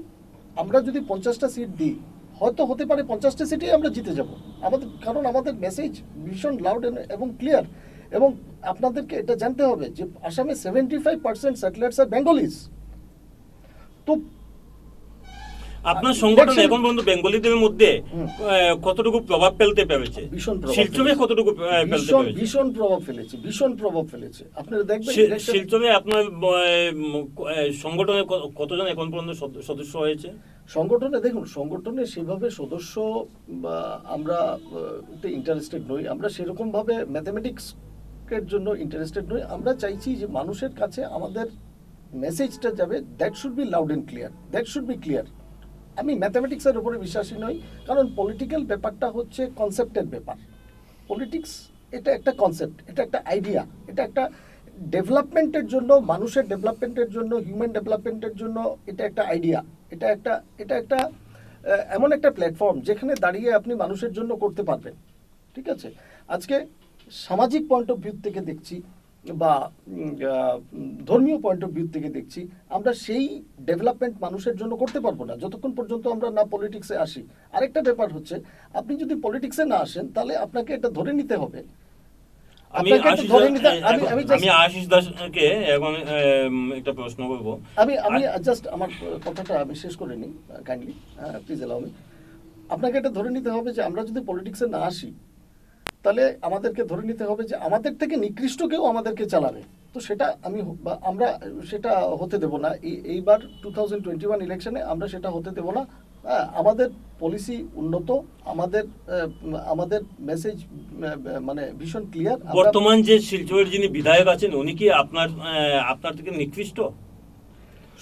আমরা যদি 50টা সিট দিই, হয়তো হতে পারে 50টা সিটেই আমরা জিতে যাব আমাদের, কারণ আমাদের মেসেজ ভীষণ লাউড এবং ক্লিয়ার। এবং আপনাদেরকে এটা জানতে হবে যে আসামে 75% সেটেলার্স আর বেঙ্গলিজ। তো আপনার সংগঠন election- এখন পর্যন্ত বেঙ্গলিদের মধ্যে হুম। কতটুকু প্রভাব ফেলতে পেরেছে? ভীষণ প্রভাব শিলচরে ফেলেছে। কতটুকু ফেলতে ভীষণ পেরেছে? ভীষণ প্রভাব ফেলেছে, ভীষণ প্রভাব ফেলেছে। আপনারা দেখবেন election- শিলচরে আপনার সংগঠনে কতজন এখন পর্যন্ত সদস্য হয়েছে? সংগঠনে দেখুন, সংগঠনে সেভাবে সদস্য বা আমরা ইন্টারেস্টেড নই, আমরা সেরকম ভাবে ম্যাথমেটিক্সের জন্য ইন্টারেস্টেড নই। আমরা চাইছি যে মানুষের কাছে আমাদের মেসেজটা যাবে, that should be loud and clear, that should be clear. আমি ম্যাথমেটিক্সের উপরে বিশ্বাসী নই, কারণ পলিটিক্যাল ব্যাপারটা হচ্ছে কনসেপ্টের ব্যাপার। পলিটিক্স এটা একটা কনসেপ্ট, এটা একটা আইডিয়া, এটা একটা ডেভেলপমেন্টের জন্য, মানুষের ডেভেলপমেন্টের জন্য, হিউম্যান ডেভেলপমেন্টের জন্য এটা একটা আইডিয়া, এটা একটা এমন একটা প্ল্যাটফর্ম যেখানে দাঁড়িয়ে আপনি মানুষের জন্য করতে পারবেন। ঠিক আছে, আজকে সামাজিক পয়েন্ট অফ ভিউ থেকে দেখছি বা ধর্মীয় পয়েন্ট অফ ভিউ থেকে দেখছি, আমরা সেই ডেভেলপমেন্ট মানুষের জন্য করতে পারবো না যতক্ষণ পর্যন্ত আমরা না পলিটিক্সে আসি। আরেকটা ব্যাপার হচ্ছে, আপনি যদি পলিটিক্সে না আসেন তাহলে আপনাকে এটা ধরে নিতে হবে। আমি আপনাকে এটা আশিস ধরে নিতে আমি আশিস দাসকে এখন একটা প্রশ্ন করব। আমি জাস্ট আমার কথাটা আমি শেষ করে নিই, কাইন্ডলি প্লিজ এলাও মি। আপনাকে এটা ধরে নিতে হবে যে আমরা যদি পলিটিক্সে না আসি তাহলে আমাদেরকে ধরে নিতে হবে যে আমাদের থেকে নিকৃষ্ট কেউ আমাদেরকে চালাবে। তো সেটা আমরা সেটা হতে দেব না। এইবার 2021 ইলেকশনে আমরা সেটা হতে দেব না। আমাদের পলিসি উন্নত, আমাদের মেসেজ মানে ভীষণ ক্লিয়ার। বর্তমান যে শিলচরের যিনি বিধায়ক আছেন উনি কি আপনার থেকে নিকৃষ্ট?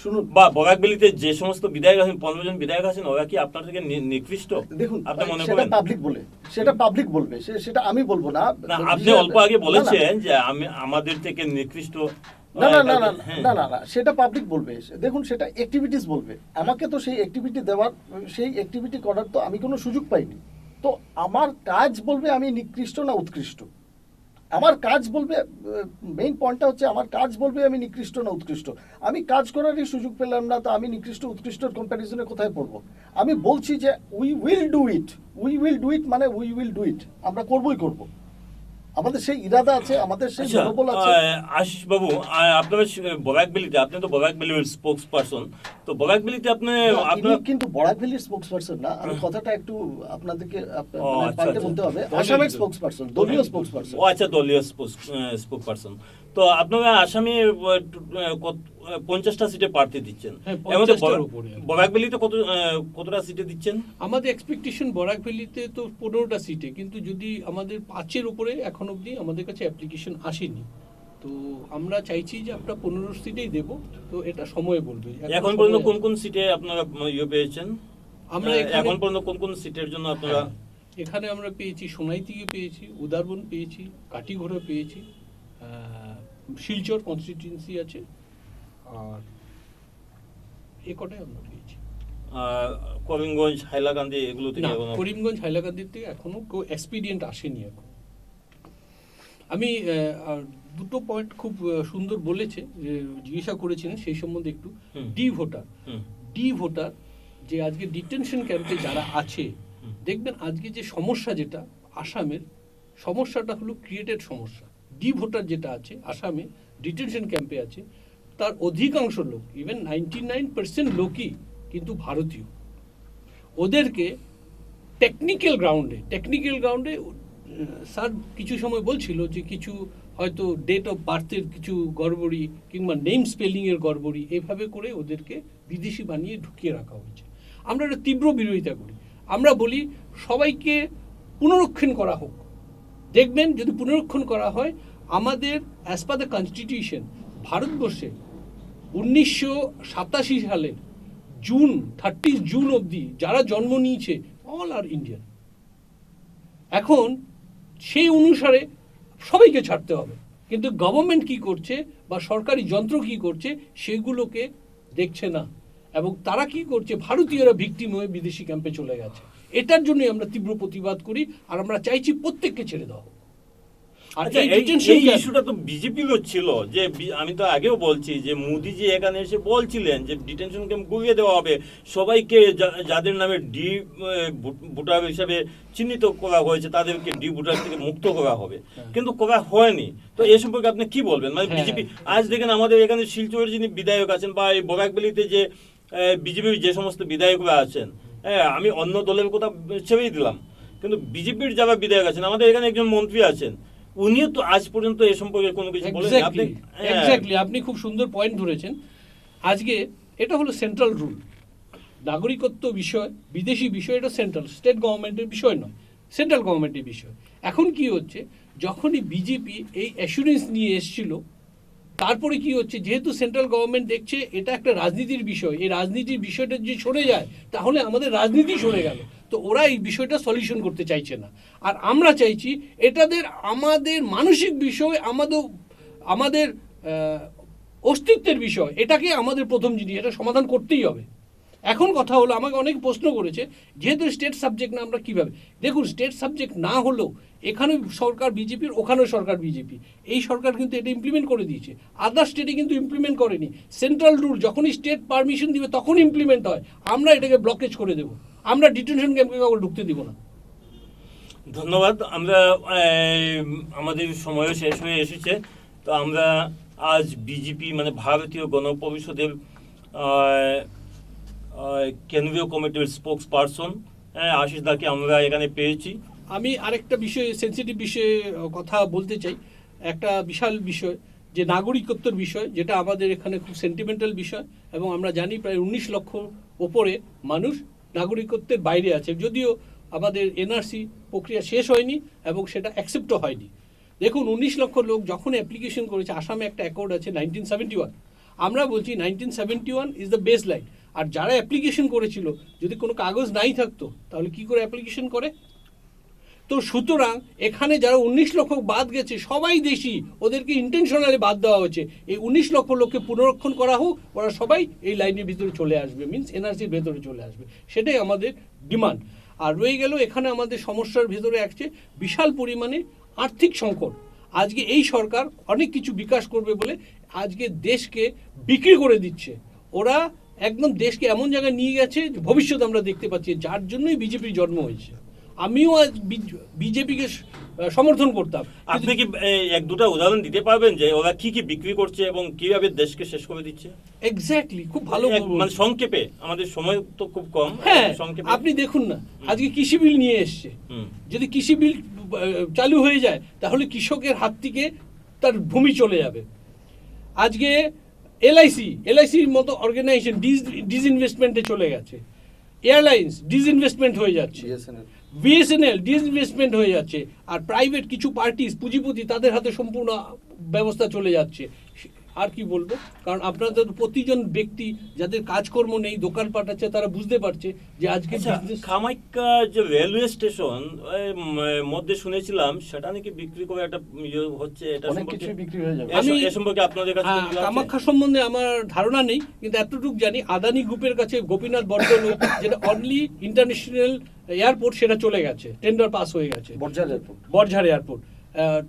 শুনুন, বা বরাকবেলিতে যে সমস্ত বিধায়ক আছেন, 15 জন বিধায়ক আছেন, ওরা কি আপনার থেকে নিকৃষ্ট? দেখুন, আপনি মনে সেটা করেন? পাবলিক বলে, সেটা পাবলিক বলবে, সেটা আমি বলবো না। না, আপনি অল্প আগে বলেছেন যে আমাদের থেকে নিকৃষ্ট। না না না না হ্যাঁ। না না না, সেটা পাবলিক বলবে। দেখুন, সেটা অ্যাক্টিভিটিস বলবে। আমাকে তো সেই অ্যাক্টিভিটি দেওয়ার, সেই অ্যাক্টিভিটি করার তো আমি কোনো সুযোগ পাইনি। তো আমার কাজ বলবে আমি নিকৃষ্ট না উৎকৃষ্ট। আমার কাজ বলবে, মেইন পয়েন্টটা হচ্ছে আমার কাজ বলবে আমি নিকৃষ্ট না উৎকৃষ্ট। আমি কাজ করারই সুযোগ পেলাম না, তো আমি নিকৃষ্ট উৎকৃষ্টর কম্প্যারিজনে কোথায় পড়বো? আমি বলছি যে উই উইল ডু ইট, মানে উই উইল ডু ইট, আমরা করবই করব। আমাদের সেই ইরাদা আছে, আমাদের সেই আচ্ছা, মনোবল আছে। আশিস বাবু, আপনার বরাকবেলিতে, আপনি তো বরাকবেলির স্পোক্স পারসন, তো বরাকবেলিতে না, আপনার ইনি কিন্তু বরাক ভ্যালির স্পোক্স পারসন না। আমি কথাটা একটু আপনাদেরকে আচ্ছা, পাল্টে আচ্ছা। বলতে হবে। আসামের স্পোক্স পারসন, দলীয় স্পোক্স পারসন। ও আচ্ছা, দলীয় স্পোক পারসন। তো আপনারা আসামে 50টা সিটে প্রার্থী দিচ্ছেন, হ্যাঁ, এর মধ্যে 50টার উপরে। বরাকবেলিতে কতটা সিটে দিচ্ছেন? আমাদের এক্সপেকটেশন বরাকভ্যালিতে তো 15টা সিটে, কিন্তু যদি আমাদের 5-এর উপরে এখন অবধি আমাদের কাছে অ্যাপ্লিকেশন আসেনি। তো আমরা চাইছি যে আমরা 15 সিটেই দেব। তো এটা সময় বলবে। এখন পর্যন্ত কোন কোন সিটে আপনারা পেয়েছেন? আমরা এখন পর্যন্ত কোন কোন সিটের জন্য আপনারা? এখানে আমরা পেয়েছি, সোনাইতিকে পেয়েছি, উদারবন পেয়েছি, কাটিঘোড়া পেয়েছি, শিলচর কনস্টিটিউয়েন্সি আছে, আর এ কটাই আমরা পেয়েছি। করিমগঞ্জ, হাইলাকান্দি এগুলো থেকে না, এখনো? করিমগঞ্জ হাইলাকান্দির থেকে এখনো কেউ এক্সপিডিয়েন্ট আসেনি এখন। আমি আর দুটো পয়েন্ট খুব সুন্দর বলেছে, যে জিজ্ঞাসা করেছিলেন সেই সম্বন্ধে একটু। হুম। ডি ভোটার যে আজকে ডিটেনশন ক্যাম্পে যারা আছে, দেখবেন আজকে যে সমস্যা, যেটা আসামের সমস্যাটা হলো ক্রিয়েটেড সমস্যা। ডি ভোটার যেটা আছে আসামে, ডিটেনশন ক্যাম্পে আছে, তার অধিকাংশ লোক, ইভেন 99% লোকই কিন্তু ভারতীয়। ওদেরকে টেকনিক্যাল গ্রাউন্ডে স্যার কিছু সময় বলছিল যে কিছু হয়তো ডেট অফ বার্থের কিছু গড়বড়ি কিংবা নেম স্পেলিংয়ের গড়বড়ি এভাবে করে ওদেরকে বিদেশি বানিয়ে ঢুকিয়ে রাখা হয়েছে। আমরা এটা তীব্র বিরোধিতা করি। আমরা বলি সবাইকে পুনরুক্ষণ করা হোক। দেখবেন যদি পুনরুক্ষণ করা হয়, আমাদের অ্যাজ পার দ্য কনস্টিটিউশন ভারতবর্ষে 1987 সালের জুন 30 জুন অবধি যারা জন্ম নিয়েছে অল আর ইন্ডিয়ান। এখন সেই অনুসারে সবাইকে ছাড়তে হবে, কিন্তু গভর্নমেন্ট কি করছে বা সরকারি যন্ত্র কি করছে সেগুলোকে দেখছে না, এবং তারা কি করছে, ভারতীয়রা ভিকটিম হয়ে বিদেশি ক্যাম্পে চলে গেছে। এটার জন্যই আমরা তীব্র প্রতিবাদ করি, আর আমরা চাইছি প্রত্যেককে ছেড়ে দেওয়া হোক। আর আচ্ছা, এই এই detention camp- ইস্যুটা তো বিজেপিরও ছিল, যে আমি তো আগেও বলছি যে মোদিজি এখানে এসে বলছিলেন যে ডিটেনশন ক্যাম্প গুলিয়ে দেওয়া হবে, সবাইকে যাদের নামে ডি ভোটার হিসাবে চিহ্নিত করা হয়েছে তাদেরকে ডি ভোটার থেকে মুক্ত করা হবে, কিন্তু করা হয়নি। তো এ সম্পর্কে আপনি কি বলবেন? মানে হ্যাঁ। বিজেপি আজ দেখেন আমাদের এখানে শিলচরের যিনি বিধায়ক আছেন বা এই বরাকবেলিতে যে বিজেপির যে সমস্ত বিধায়করা আছেন, হ্যাঁ আমি অন্য দলের কথা ছেড়েই দিলাম, কিন্তু বিজেপির যারা বিধায়ক আছেন, আমাদের এখানে একজন মন্ত্রী আছেন, উনিও তো আজ পর্যন্ত এ সম্পর্কে কোনো কিছু বলেন আপনি। এক্স্যাক্টলি, আপনি খুব সুন্দর পয়েন্ট ধরেছেন। আজকে এটা হলো সেন্ট্রাল রুল, নাগরিকত্ব বিষয়, বিদেশি বিষয়, এটা সেন্ট্রাল, স্টেট গভর্নমেন্টের বিষয় নয়, সেন্ট্রাল গভর্নমেন্টের বিষয়। এখন কি হচ্ছে, যখনই বিজেপি এই অ্যাসুরেন্স নিয়ে এসেছিল, তারপরে কি হচ্ছে, যেহেতু সেন্ট্রাল গভর্নমেন্ট দেখছে এটা একটা রাজনীতির বিষয়, এই রাজনীতির বিষয়টা যদি সরে যায় তাহলে আমাদের রাজনীতি সরে গেল, তো ওরা এই বিষয়টা সলিউশন করতে চাইছে না। আর আমরা চাইছি আমাদের মানসিক বিষয়, আমাদের অস্তিত্বের বিষয়, এটাকে আমাদের প্রথম জিনিস, এটা সমাধান করতেই হবে। এখন কথা হলো, আমাকে অনেক প্রশ্ন করেছে যেহেতু স্টেট সাবজেক্ট না আমরা কিভাবে, দেখুন স্টেট সাবজেক্ট না হলেও এখানে সরকার বিজেপির, ওখানেও সরকার বিজেপি, এই সরকার কিন্তু এটা ইমপ্লিমেন্ট করে দিয়েছে, আদার স্টেটে কিন্তু ইমপ্লিমেন্ট করেনি। সেন্ট্রাল রুল যখনই স্টেট পারমিশন দিবে তখন ইমপ্লিমেন্ট হয়, আমরা এটাকে ব্লকেজ করে দেবো, আমরা ডিটেনশন ক্যাম্পে কাউকে ঢুকতে দিব না। ধন্যবাদ। আমরা আমাদের সময়ও শেষ হয়ে এসেছে, তো আমরা আজ বিজেপি মানে ভারতীয় গণপরিষদের কেন্দ্রীয় কমিটির স্পোক্স পারসন আশিস দাকে আমরা এখানে পেয়েছি। আমি আরেকটা বিষয়ে, সেন্সিটিভ বিষয়ে কথা বলতে চাই, একটা বিশাল বিষয় যে নাগরিকত্বের বিষয়, যেটা আমাদের এখানে খুব সেন্টিমেন্টাল বিষয়, এবং আমরা জানি প্রায় 19 লক্ষ ওপরে মানুষ নাগরিকত্বের বাইরে আছে, যদিও আমাদের এনআরসি প্রক্রিয়া শেষ হয়নি এবং সেটা অ্যাকসেপ্টও হয়নি। দেখুন 19 লক্ষ লোক যখন অ্যাপ্লিকেশন করেছে, আসামে একটা অ্যাকর্ড আছে 1971, আমরা বলছি 1971 ইজ দ্য বেস লাইন। আর যারা অ্যাপ্লিকেশন করেছিল, যদি কোনো কাগজ নাই থাকতো তাহলে কি করে অ্যাপ্লিকেশন করে? তো সুতরাং এখানে যারা 19 লক্ষ বাদ গেছে সবাই দেশি, ওদেরকে ইন্টেনশনালি বাদ দেওয়া হয়েছে। এই 19 লক্ষ লোককে পুনরক্ষণ করা হোক, ওরা সবাই এই লাইনের ভিতরে চলে আসবে, মিন্স এনআরসির ভেতরে চলে আসবে, সেটাই আমাদের ডিমান্ড। আর রয়ে গেল এখানে আমাদের সমস্যার ভেতরে আছে বিশাল পরিমাণে আর্থিক সংকট। আজকে এই সরকার অনেক কিছু বিকাশ করবে বলে আজকে দেশকে বিক্রি করে দিচ্ছে, ওরা একদম দেশকে এমন জায়গায় নিয়ে গেছে যে ভবিষ্যৎ আমরা দেখতে পাচ্ছি, যার জন্যই বিজেপির জন্ম হয়েছে। আমিও আজ বিজেপিকে সমর্থন করতাম। আপনি কি এক দুটা উদাহরণ দিতে পারবেন যে ওরা কি কি বিক্রি করছে এবং কিভাবে দেশকে শেষ করে দিচ্ছে? এক্স্যাক্টলি, খুব ভালো, মানে সংক্ষেপে, আমাদের সময় তো খুব কম। হ্যাঁ, সংক্ষেপে আপনি দেখুন না, আজকে কৃষি বিল নিয়ে এসছে, যদি কৃষি বিল চালু হয়ে যায় তাহলে কৃষকের হাত থেকে তার ভূমি চলে যাবে। আজকে এলআইসির মতো অর্গানাইজেশন ডিসইনভেস্টমেন্টে চলে গেছে, এয়ারলাইন্স ডিসইনভেস্টমেন্ট হয়ে যাচ্ছে, বিএসএনএল ডিসইনভেস্টমেন্ট হয়ে যাচ্ছে, আর প্রাইভেট কিছু পার্টি পুঁজিপতি তাদের হাতে সম্পূর্ণ ব্যবস্থা চলে যাচ্ছে। আর কি বলবো, কারণ আপনাদের প্রতিজন ব্যক্তি যাদের কাজকর্ম নেই, দোকানপাট আছে, তারা বুঝতে পারছে যে আজকে কামাখ্যা যে রেলওয়ে স্টেশন মধ্যে শুনেছিলাম সেটা নাকি বিক্রি করে একটা হচ্ছে, এটা অনেক কিছু বিক্রি হয়ে যাবে। এ সম্পর্কে আপনাদের কাছে কামাখ্যা সম্বন্ধে আমার ধারণা নেই, কিন্তু এতটুকু জানি আদানি গ্রুপের কাছে গোপীনাথ বরদলৈ যেটা অনলি ইন্টারন্যাশনাল এয়ারপোর্ট, সেটা চলে গেছে, টেন্ডার পাস হয়ে গেছে, বরঝাড় এয়ারপোর্ট।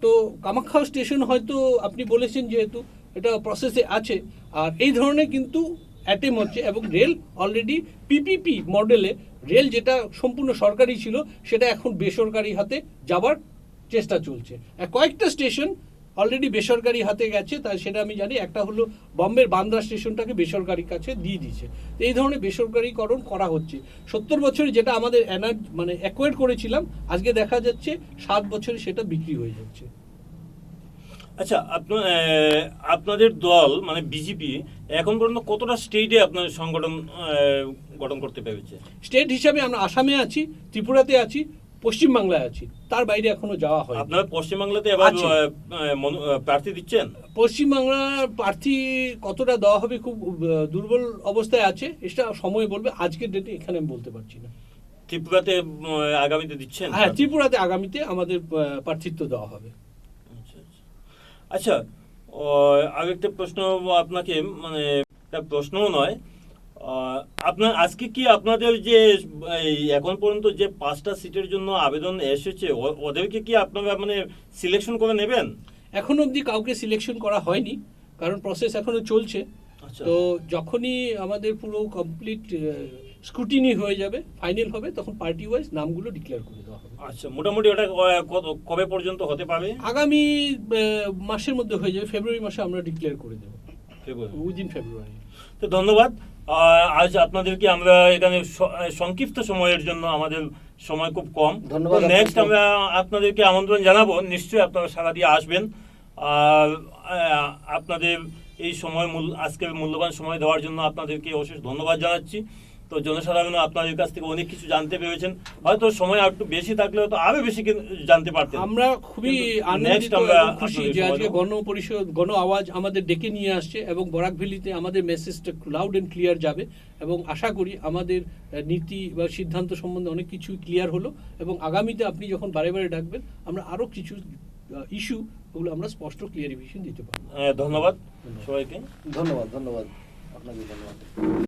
তো কামাখ্যা স্টেশন হয়তো আপনি বলেছেন যেহেতু এটা প্রসেসে আছে, আর এই ধরনের কিন্তু অ্যাটেম্প হচ্ছে, এবং রেল অলরেডি পিপিপি মডেলে রেল যেটা সম্পূর্ণ সরকারি ছিল সেটা এখন বেসরকারি হাতে যাবার চেষ্টা চলছে। কয়েকটা স্টেশন অলরেডি বেসরকারি হাতে গেছে, তাই সেটা আমি জানি। একটা হলো বম্বের বান্দ্রা স্টেশনটাকে বেসরকারি কাছে দিয়ে দিয়েছে। তো এই ধরনের বেসরকারিকরণ করা হচ্ছে। 70 বছরে যেটা আমাদের মানে অ্যাকোয়ার করেছিলাম, আজকে দেখা যাচ্ছে 7 বছরে সেটা বিক্রি হয়ে যাচ্ছে। আচ্ছা, আপনাদের দল মানে বিজেপি এখন পর্যন্ত কতটা স্টেটে আপনার সংগঠন গঠন করতে পেরেছে? স্টেট হিসাবে আমরা আসামে আছি, ত্রিপুরাতে আছি, পশ্চিমবাংলায় আছি, তার বাইরে এখনো যাওয়া হয়। আপনারা পশ্চিমবাংলাতে এবার আছে। প্রার্থী দিচ্ছেন? পশ্চিমবাংলার প্রার্থী কতটা দেওয়া হবে খুব দুর্বল অবস্থায় আছে, এটা সময় বলবে। আজকের ডেটে এখানে আমি বলতে পারছি না। ত্রিপুরাতে আগামীতে দিচ্ছেন? হ্যাঁ, ত্রিপুরাতে আগামীতে আমাদের প্রার্থিত্ব দেওয়া হবে। আচ্ছা আচ্ছা। আচ্ছা, আরেকটা প্রশ্ন আপনাকে, মানে একটা প্রশ্নও নয়, আপনার আজকে কি আপনাদের যে এই এখন পর্যন্ত যে 5টা সিটের জন্য আবেদন এসেছে ওদেরকে কি আপনারা মানে সিলেকশন করে নেবেন? এখনো অবধি কাউকে সিলেকশন করা হয়নি, কারণ প্রসেস এখনো চলছে। আচ্ছা। তো যখনই আমাদের পুরো কমপ্লিট স্ক্রুটিনি হয়ে যাবে, ফাইনাল হবে, তখন পার্টি ওয়াইজ নামগুলো ডিক্লেয়ার করে দেওয়া হবে। আচ্ছা, মোটামুটি ওটা কবে পর্যন্ত হতে পারে? আগামী মাসের মধ্যে হয়ে যাবে, ফেব্রুয়ারি মাসে আমরা ডিক্লেয়ার করে দেবো, ফেব্রুয়ারি। উইদিন ফেব্রুয়ারি। তো ধন্যবাদ। আজ আপনাদেরকে আমরা এখানে সংক্ষিপ্ত সময়ের জন্য, আমাদের সময় খুব কম, ধন্যবাদ নেক্সট আপনাকে। আমরা আপনাদেরকে আমন্ত্রণ জানাবো, নিশ্চয়ই আপনারা সারা দিয়ে আসবেন। আর আপনাদের এই সময় আজকের মূল্যবান সময় দেওয়ার জন্য আপনাদেরকে অশেষ ধন্যবাদ জানাচ্ছি। তো জনসাধারণ আপনাদের কাছ থেকে অনেক কিছু জানতে পেরেছেন, হয়তো সময় আর একটু বেশি থাকলে হয়তো আরো বেশি জানতে পারতেন। আমরা খুবই কিন্তু আনন্দিত next আমরা এবং খুশি আপনাদের যে সময় আজকে দেবো। গণ আওয়াজ আমাদের ডেকে নিয়ে আসছে, এবং বরাক ভ্যালিতে আমাদের মেসেজটা লাউড অ্যান্ড ক্লিয়ার যাবে। এবং আশা করি আমাদের নীতি বা সিদ্ধান্ত সম্বন্ধে অনেক কিছু ক্লিয়ার হলো, এবং আগামীতে আপনি যখন বারে বারে ডাকবেন, আমরা আরও কিছু ইস্যু, ওগুলো আমরা স্পষ্ট ক্লিয়ারিফিকেশন দিতে পারবো। ধন্যবাদ সবাইকে। ধন্যবাদ আপনাকে ধন্যবাদ।